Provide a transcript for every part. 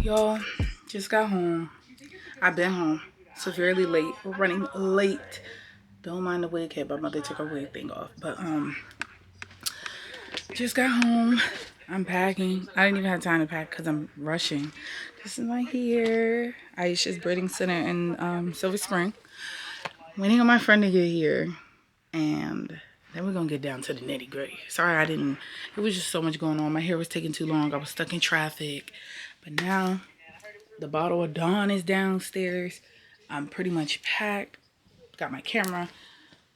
Y'all, just got home. I've been home. Severely late. We're running late. Don't mind the wig head. My mother took her wig thing off. But just got home. I'm packing. I didn't even have time to pack because I'm rushing. This is my hair. Aisha's braiding center in Silver Spring. Waiting on my friend to get here. And then we're gonna get down to the nitty gritty. Sorry it was just so much going on. My hair was taking too long. I was stuck in traffic. But now the bottle of Dawn is downstairs. I'm pretty much packed. Got my camera.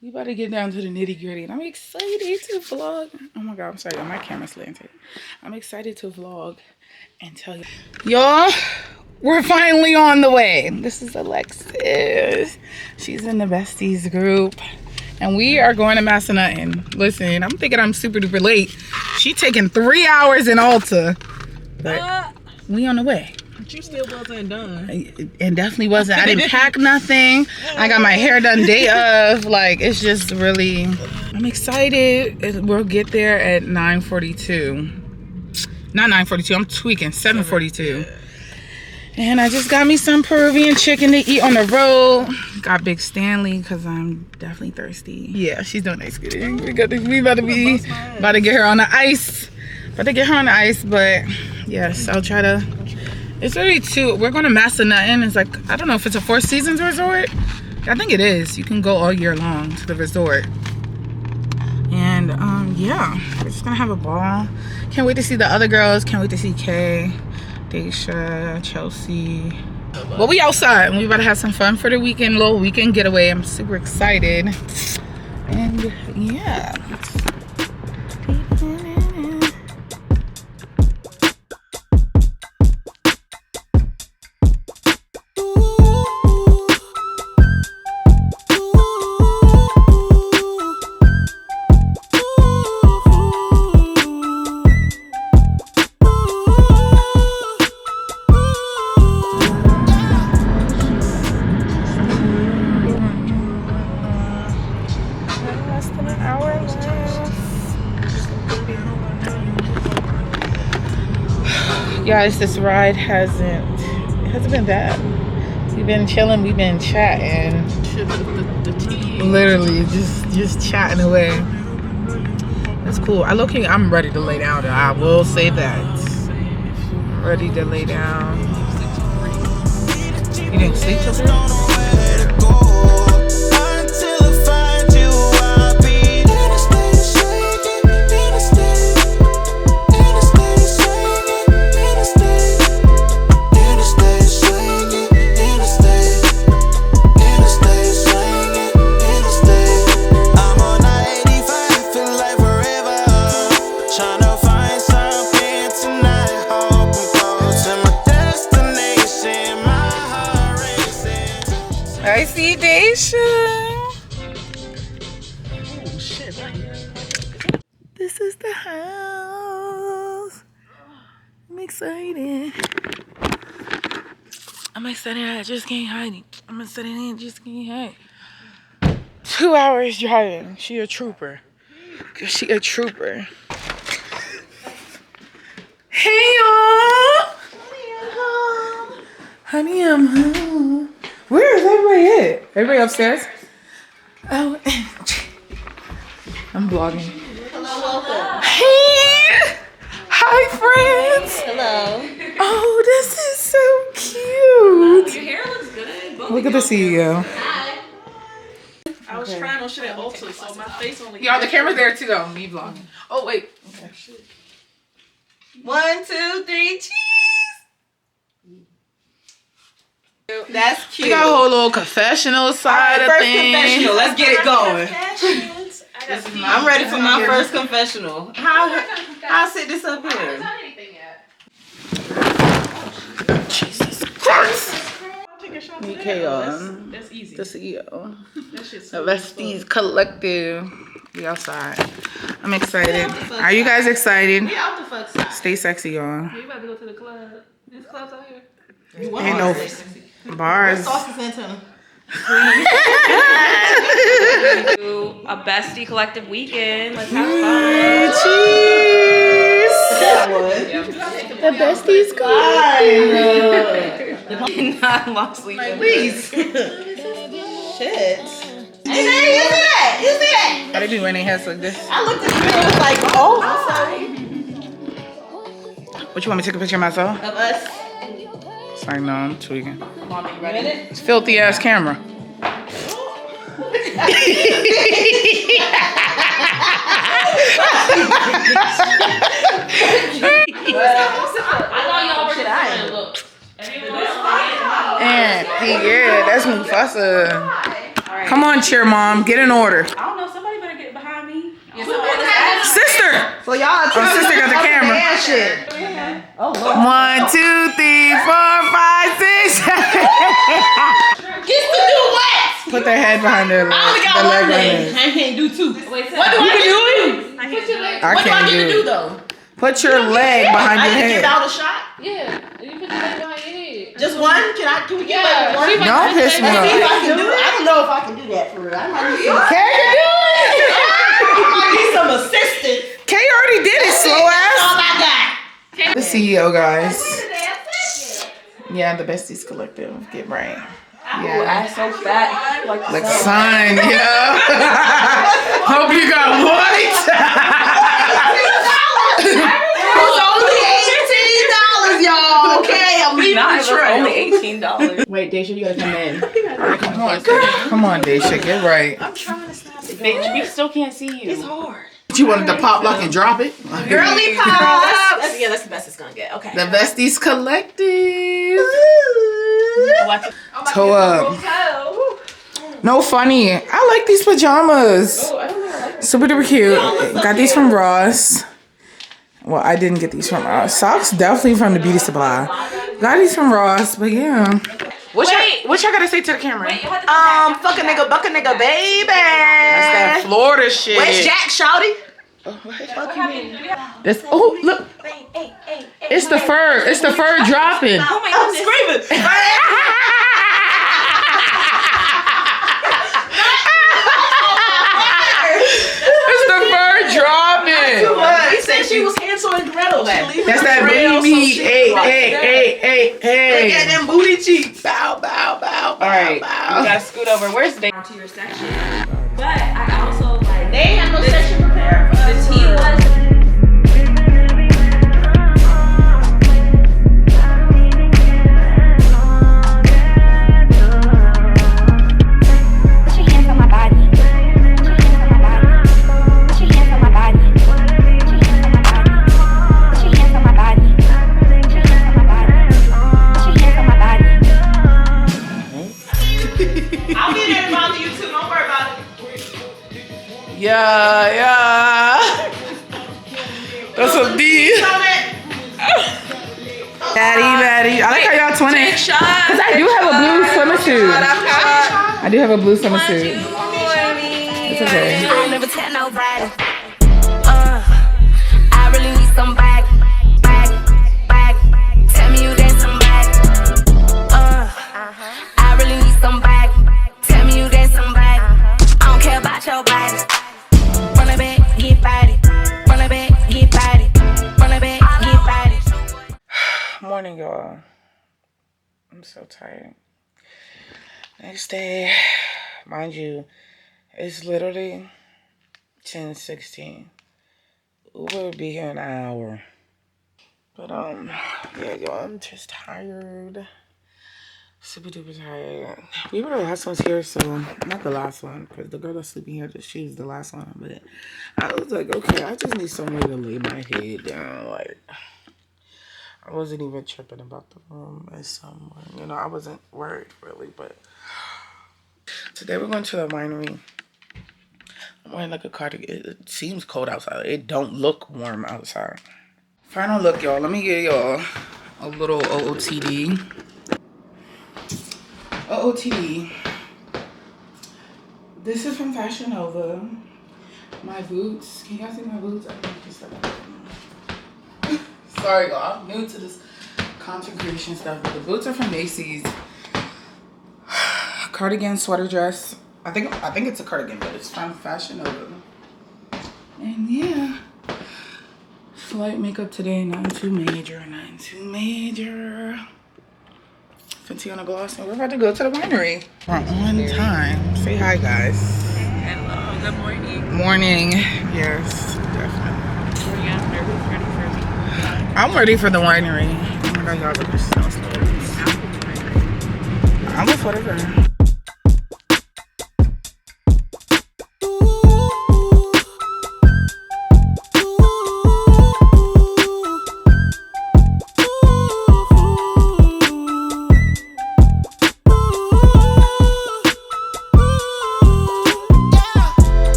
We about to get down to the nitty gritty. And I'm excited to vlog. Oh my God, I'm sorry. My camera's slanted. I'm excited to vlog and tell you. Y'all, we're finally on the way. This is Alexis. She's in the Besties group. And we are going to Massanutten. Listen, I'm thinking I'm super duper late. She taking 3 hours in Ulta. But we on the way. But you still wasn't done. It definitely wasn't. I didn't pack nothing. I got my hair done day of. Like, it's just really... I'm excited. We'll get there at 9:42. Not 9:42. I'm tweaking. 7:42. And I just got me some Peruvian chicken to eat on the road. Got Big Stanley because I'm definitely thirsty. Yeah, she's doing Thanksgiving. We about to get her on the ice. About to get her on the ice, but yes, I'll try to. It's already two. We're going to Massanutten. It's like, I don't know if it's a Four Seasons resort. I think it is. You can go all year long to the resort. And yeah, we're just gonna have a ball. Can't wait to see the other girls. Can't wait to see Kay, Daisha, Chelsea. But we outside and we about to have some fun for the weekend, little weekend getaway. I'm super excited. And yeah. Guys, this ride hasn't been bad. We've been chilling, we've been chatting. Literally just chatting away. That's cool. I'm ready to lay down. I will say that. I'm ready to lay down. You didn't sleep till today? I see Daisha. Oh shit, right here. This is the house. I'm excited. I just can't hide it. I'm excited, I just can't hide. 2 hours driving. She a trooper. She a trooper. Hey y'all. Honey, I'm home. Where is everybody at? Everybody upstairs? Oh, I'm vlogging. Hello, welcome. Hey! Hi, friends! Hello. Oh, this is so cute. Your hair looks good. Look at the CEO. Hi. I was trying on shit at Ulta, so my face only. Y'all, the camera's there too, though. Me vlogging. Oh, wait. Okay. 1, 2, 3, cheese. That's cute. We got a whole little confessional side of first things. confessional. Let's get it going. I'm ready for my Yeah. first confessional. I'll sit this up here. Jesus Christ. Meet That's easy. The CEO. That shit's The Bestie Kollective. We outside. I'm excited. Are you guys excited? We out the fuck side. Stay sexy, y'all. You about to go to the club. There's clubs out here. Ain't no bars. Sauce antenna. A Bestie Kollective weekend. Let's have fun. Cheese. That would. The Besties Kollective. Not long sleeping. Please. Shit. Hey, man, you see that? You see that? How they be wearing their hats like this? I looked at the mirror and was like, oh. What, you want me to take a picture of myself? Of us. It's like, no, I'm tweaking. Mom, you ready? It's filthy ass camera. And yeah, that's Mufasa. Come on, cheer mom, get in order. I don't know. Somebody better get behind me. Sister. So y'all, Sister got the camera. Shit. Oh, Lord. 1, 2, 3, 4, 5, 6, 7. Get to do what? Put their head behind their leg. I only got one leg. I can't do two. Wait, What do I get to do? I What do I can't get to do do it. though? Put your leg behind I your can give head. out a shot. Yeah, you put your leg behind your head. Just one? Can we get Yeah, like one? Don't piss me See if off. I can do it. I don't know if I can do that for real. I might need some. Can you do it? I need some assistance. Kay already did it, slow That's all ass. I got. The CEO, guys. Yeah, the Besties Kollective. Get right. Yeah. Ass so fat. Like sun, yeah. Hope you got white. It was only $18, y'all. Okay, I'm leaving Not the trail. only $18. Wait, Daisha, you gotta come in. Come on, Daisha, get right. I'm trying to stop it. Bitch, we still can't see you. It's hard. You wanted to pop lock and drop it? Girly pops. Yeah, that's the best it's gonna get. Okay. The Besties Kollective. Watch Toe up. No funny. I like these pajamas. Super duper cute. Got these from Ross. Well, I didn't get these from Ross. Socks definitely from the beauty supply. Got these from Ross, but yeah. What y'all gotta say to the camera? Fuck a nigga, buck a nigga, baby. That's that Florida shit. Where's Jack, shouty? That's, oh, look. It's the fur. It's the fur dropping. I'm screaming. It's the fur dropping. He said she was Hansel and Gretel. That's that booty. Hey. Look at them booty cheeks. Bow, bow, bow, bow. All right, bow. we gotta scoot over. Where's Dave? To your section. But I also like They ain't have no section prepared for the us. tea was. Put your hands on my body. Put your hands on my body. Put your hands on my body. Put your hands on my body. Put your hands on my body. Put your hands on my body. I'll be there to bother you too. Don't worry about it. Yeah. That's a D. Daddy. I like how y'all twinning. Cause I do have a blue swimsuit. I do have a blue swimsuit. It's okay. I'll never tell nobody. I really need some back. Tell me you dance some back. I really need some back. Tell me you dance some back. I don't care about your body. Run it back, get body. Run it back, get body. Run it back, get body. Morning, y'all. I'm so tired. Next day, mind you, it's literally 10:16. Uber will be here in an hour. But yeah, y'all, I'm just tired. Super duper tired. We were the last ones here, so not the last one, because the girl that's sleeping here, she was the last one. But I was like, okay, I just need somewhere to lay my head down. Like, I wasn't even tripping about the room as someone. You know, I wasn't worried really, but today we're going to the winery. I'm wearing like a cardigan. It seems cold outside. It don't look warm outside. Final look, y'all. Let me give y'all a little OOTD. OOTD. This is from Fashion Nova. My boots. Can you guys see my boots? I think just like sorry, y'all. I'm new to this content creation stuff, but the boots are from Macy's. Cardigan sweater dress. I think it's a cardigan, but it's from Fashion Nova. And yeah, Flight makeup today, nothing too major, nothing too major. Fenty on a gloss, and we're about to go to the winery. We're on time. Say hi, guys. Hello, good morning. Morning. Yes, definitely. I'm ready for the winery. Oh my god, y'all, look at the snow slopes. I'm with whatever.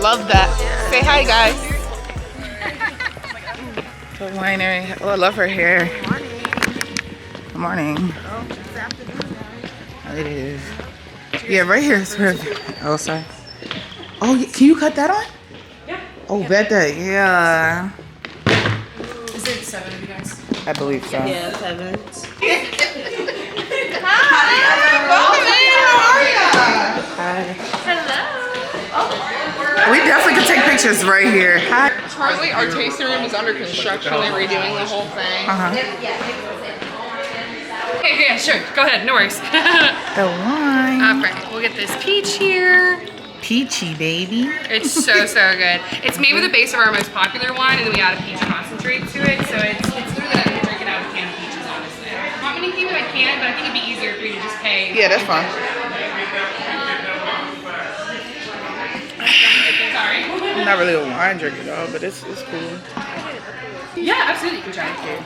Love that. Say hi, guys. The winery. Oh, I love her hair. Good morning. It is. Yeah, right here is perfect. Oh, sorry. Oh, can you cut that on? Yeah. Oh, bet that. Yeah. Is it 7 of you guys? I believe so. Yeah, 7. We definitely can take pictures right here. Hi. Partly, our tasting room is under construction. They're redoing the whole thing. Okay, yeah, sure. Go ahead, no worries. The wine. Alright, we'll get this peach here. Peachy, baby. It's so good. It's made with the base of our most popular wine, and then we add a peach concentrate to it. So it's literally like I'm drinking out of a can of peaches, honestly. If you want me to keep it, I can, but I think it'd be easier for you to just pay. Yeah, that's fine. Sorry. I'm not really a wine drinker though, but it's cool. Yeah, absolutely. You can try it too.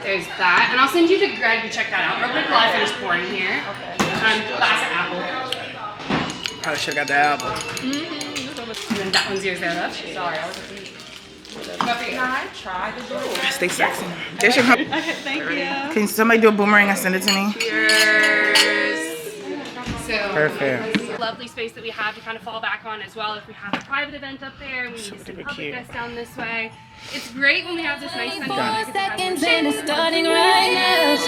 There's that, and I'll send you to Greg to check that out real quick while I finish pouring here. Glass of apple. Probably should have got the apple. And then that one's yours there, love. Sorry, I was Stay sexy. There should come. Okay, thank you. Can somebody do a boomerang and send it to me? Cheers. So, Perfect. lovely space that we have to kind of fall back on as well if we have a private event up there and we need to send public guests down this way. It's great when we have this nice sunny weather because it has more shade. It's starting right now.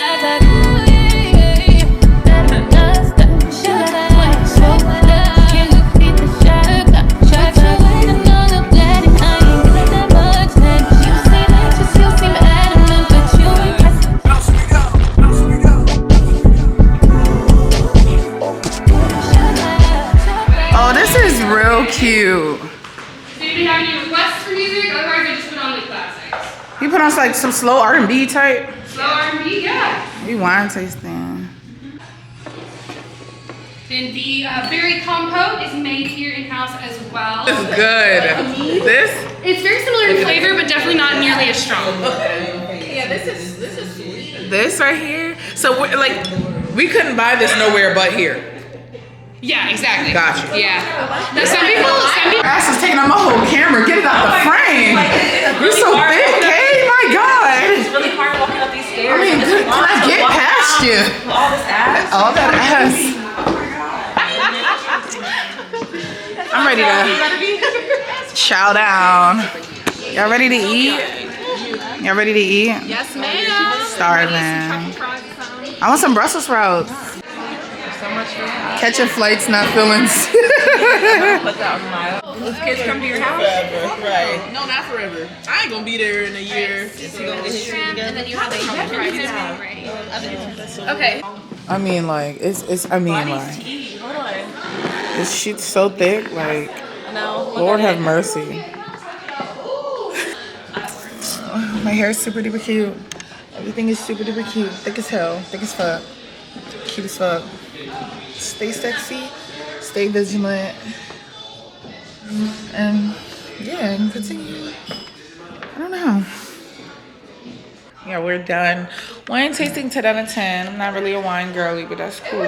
Oh, this is real cute. So you can have any requests for music, otherwise I just put on the classics. He put on like some slow R&B type. Slow R&B, yeah. We wine tasting. Then the berry compote is made here in-house as well. This is good. This? It's very similar in flavor, but definitely not nearly as strong. Yeah, this is sweet. This right here. So like, we couldn't buy this nowhere but here. Yeah, exactly. Gotcha. Yeah. Now, some people. Ass is taking on my whole camera. Get it out the frame. You're so thick, Kay. My God. It's really hard walking up these stairs. I mean, can I get past you? All this ass. All that ass. I'm ready to chow down. Y'all ready to eat? Y'all ready to eat? Yes, ma'am. Starving. I want some Brussels sprouts. Catching flights, not feelings. Those kids come to your house? Forever, right. No, not forever. I ain't gonna be there in a year. And then you have the okay. I mean, like, it's this shit's so thick, like, No. Lord have mercy. My hair is super duper cute. Everything is super duper cute. Thick as hell. Thick as fuck. Cute as fuck. Stay sexy. Stay vigilant. And yeah, and continue. I don't know. Yeah, we're done. Wine tasting 10 out of 10. I'm not really a wine girly, but that's cool.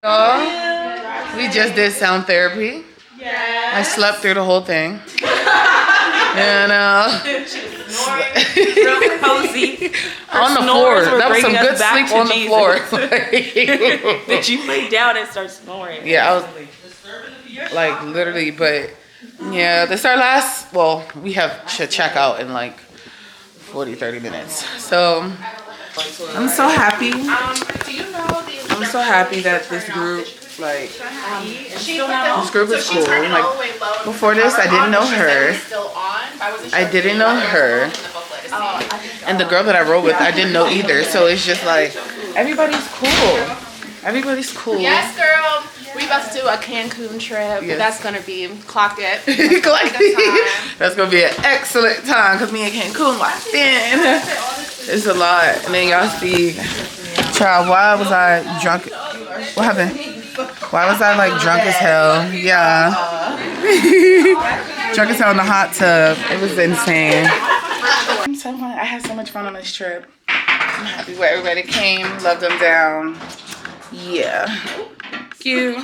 So, we just did sound therapy. Yeah. I slept through the whole thing. And Real cozy. on the floor. That was some bringing good us back sleep to on the floor. Did you lay down and start snoring? Yeah, I was like literally, but yeah, this is our last, well, we have to check out in like 40, 30 minutes. So I'm so happy. Do you know the I'm so happy that this group, like, this group is cool. Like, before this, I didn't know her. I didn't know her. And the girl that I rode with, I didn't know either. So it's just like, everybody's cool. Everybody's cool. Yes, girl. We about to do a Cancun trip. Yes. That's gonna be clock it. That's gonna be an excellent time because me and Cancun locked in. It's a lot. And then y'all see, child, why was I drunk? What happened? Why was I like drunk as hell? Yeah. Drunk as hell in the hot tub. It was insane. I'm so fun. I had so much fun on this trip. I'm happy where everybody came. Loved them down. Yeah. Thank you.